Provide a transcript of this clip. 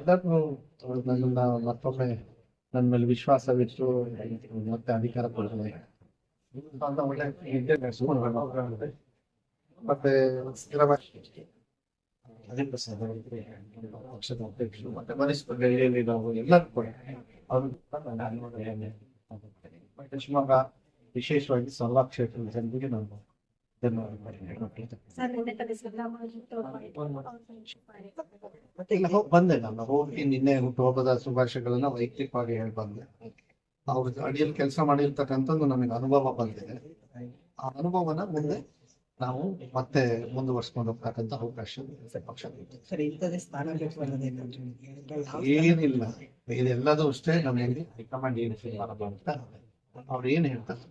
ಎಲ್ಲರೂ ನನ್ನನ್ನ ಮತ್ತೊಮ್ಮೆ ನನ್ನ ಮೇಲೆ ವಿಶ್ವಾಸವಿಟ್ಟು ಮತ್ತೆ ಅಧಿಕಾರ ಕೊಡ್ತಾರೆ ಅಂತ ಒಳ್ಳೆ ಹೆಜ್ಜೆ ನಡೆಸ್ಕೊಂಡು ಮತ್ತೆ ಸ್ಥಿರವಾಗಿ ಪಕ್ಷದ ಅಧ್ಯಕ್ಷರು ಮತ್ತೆ ವರಿಷ್ಠ ಡೆಲ್ಲಿಯಲ್ಲಿ ನಾವು ಎಲ್ಲರೂ ಕೂಡ ಅವರು ಮತ್ತೆ ಶಿವಮೊಗ್ಗ ವಿಶೇಷವಾಗಿ ಸೊಲ್ಲ ಕ್ಷೇತ್ರದ ಜನರಿಗೆ ನಾನು ಮತ್ತೆ ಈಗ ಹೋಗಿ ಬಂದೆ ನಾನು ಹೋಗಿ ನಿನ್ನೆ ಹುಟ್ಟುಹಬ್ಬದ ಶುಭಾಶಯಗಳನ್ನ ವೈಯಕ್ತಿಕವಾಗಿ ಹೇಳಿ ಬಂದೆ. ಅವ್ರ ಅಡಿಯಲ್ಲಿ ಕೆಲಸ ಮಾಡಿರ್ತಕ್ಕಂಥದ್ದು ನಮಗೆ ಅನುಭವ ಬಂದಿದೆ. ಆ ಅನುಭವನ ಮುಂದೆ ನಾವು ಮತ್ತೆ ಮುಂದುವರ್ಸ್ಕೊಂಡು ಹೋಗ್ತಕ್ಕಂಥ ಅವಕಾಶ ಏನಿಲ್ಲ. ಇದೆಲ್ಲದೂ ಅಷ್ಟೇ ನಮಗೆ ಹೈಕಮಾಂಡ್ ಏನು ಅಂತ ಅವ್ರು ಏನ್ ಹೇಳ್ತಾರೆ.